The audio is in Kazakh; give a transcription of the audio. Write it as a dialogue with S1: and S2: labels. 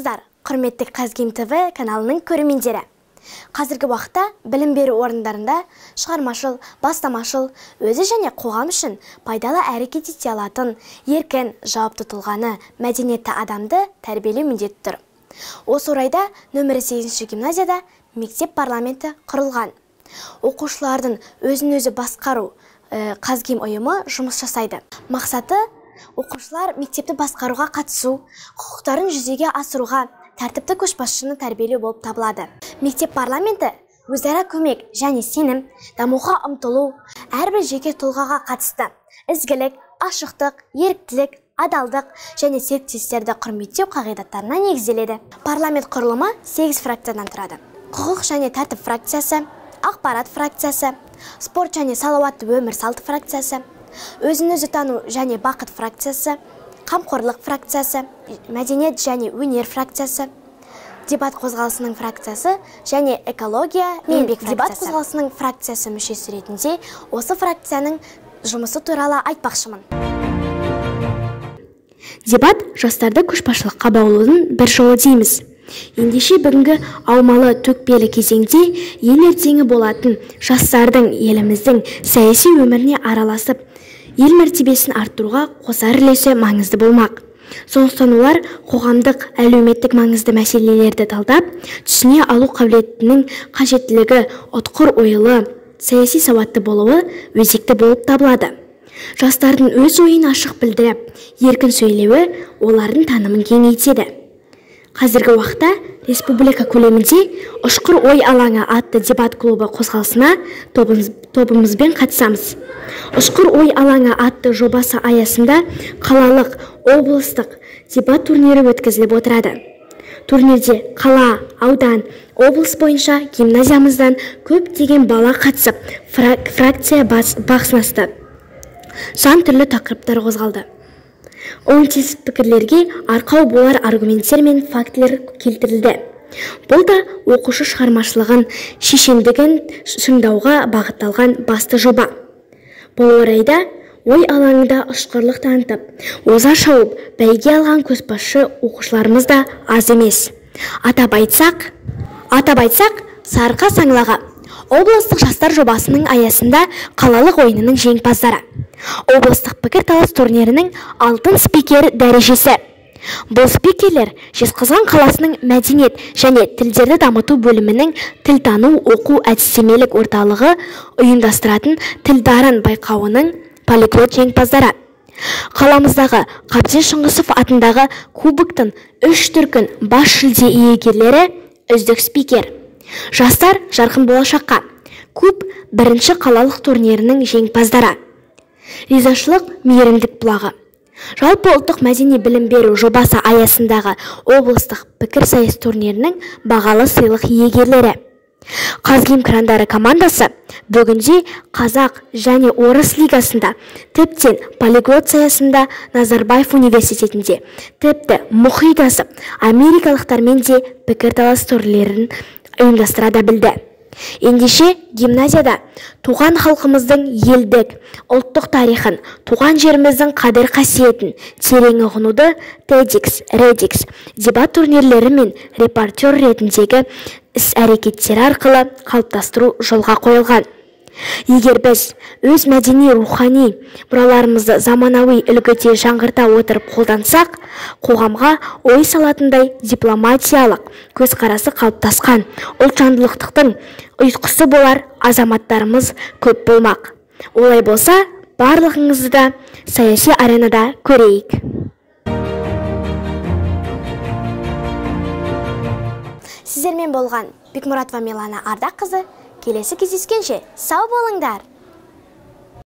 S1: Саламатсыздар, құрметті Қазгим ТВ каналының көрермендері. Қазіргі уақытта білім беру орындарында шығармашыл, бастамашыл, өзі және қоғам үшін пайдалы әрекет ете алатын, еркін, жауапты тұлғаны, мәдениетті адамды тәрбиелеу міндеті тұр. Осы орайда нөмірі 8-ші гимназияда мектеп парламенті құрылған. Оқушылардың өзін-өзі басқару Қазгим ұйымы жұмыс жасайды. Мақсаты оқушылар мектепті басқаруға қатысу, құқықтарын жүзеге асыруға, тәртіпті көшбасшыны тәрбиелеу болып табылады. Мектеп парламенті өзара көмек және сенім, дамуға ұмтылу, әрбір жеке тұлғаға қатысты ізгілік, ашықтық, еріктілік, адалдық және серіктестерді құрметтеу қағидаттарына негізделеді. Парламент құрылымы 8 фракциядан тұрады. Құқық және тәртіп фракциясы, ақпарат фракциясы, спорт және салауатты өмір салты фракциясы, өзін-өзі тану және бақыт фракциясы, қамқорлық фракциясы, мәдениет және өнер фракциясы, дебат қозғалысының фракциясы және экология мен еңбек фракциясы. Дебат қозғалысының фракциясы мүшесі ретінде осы фракцияның жұмысы туралы айтпақшымын. Дебат жастарды көшбасшылыққа баулудың бір жолы дейміз. Ендеше бүгінгі аумалы төкпелі кезеңде ел ертеңі болатын жастардың еліміздің саяси өміріне араласып, ел мәртебесін арттыруға қосар үлесі маңызды болмақ. Сондықтан олар қоғамдық, әлеуметтік маңызды мәселелерді талдап, түсіне алу қабілетінің қажеттілігі, ұтқыр ойлы, саяси сауатты болуы өзекті болып табылады. Жастардың өз ойын ашық білдіріп, еркін сөйлеуі олардың танымын кеңейтеді. Қазіргі уақытта республика көлемінде ұшқыр ой алаңы атты дебат клубы қозғалысына тобымызбен қатысамыз. Ұшқыр ой алаңы атты жобасы аясында қалалық, облыстық дебат турнирі өткізіліп отырады. Турнирде қала, аудан, облыс бойынша гимназиямыздан көптеген бала қатысып, фракция бақ сынасты. Сан түрлі тақырыптар қозғалды. Оңтүстік пікірлерге арқау болар аргументтер мен фактілер келтірілді. Бұл да оқушы шығармашылығын, шешендігін шыңдауға бағытталған басты жоба. Бұл орайда ой алаңында ұшқырлық танытып, оза шауып, бәйге алған көшбасшы оқушыларымыз да аз емес. Атап айтсақ, Сарықа Саңлағы облыстық жастар жобасының аясында қалалық ойынының жеңімпаздары. Облыстық пікірталас турнирінің алтын спикер дәрежесі. Бұл спикерлер Жезқазған қаласының мәдениет және тілдерді дамыту бөлімінің тілтану оқу әдістемелік орталығы ұйымдастыратын тілдарын байқауының полиглот жеңімпаздары. Қаламыздағы Қабден Шыңғысов атындағы кубоктың 3 дүркін бас жүлде иегерлері үздік спикер. Жастар жарқын болашаққа куб бірінші қалалық турнирінің жеңімпаздары. Ризашылық мейірімдік бұлағы. Жалпы ұлттық мәдени білім беру жобасы аясындағы облыстық пікірсайыс турнирінің бағалы сыйлық иегерлері. Қазгим крандары командасы бүгінде Қазақ және Орыс лигасында, тіптен полиглот саясында Назарбаев университетінде, тіпті мұхит асып, америкалықтармен де пікірталас турлерін ұйымдастыра білді. Ендеше гимназияда туған халқымыздың елдік, ұлттық тарихын, туған жеріміздің қадір қасиетін терең ұғынуды TEDx, REDx, дебат турнирлері мен репортер ретіндегі іс-әрекеттері арқылы қалыптастыру жолға қойылған. Егер біз өз мәдени рухани мұраларымызды заманауи үлгіде жаңғырта отырып қолдансақ, қоғамға ой салатындай дипломатиялық көзқарасы қалыптасқан ұлтжандылықтың ұйытқысы болар азаматтарымыз көп болмақ. Олай болса, барлығыңызды да саяси аренада көрейік. Сіздермен болған Бекмұратова Милана Ардаққызы. Келесі кездескенше сау болыңдар.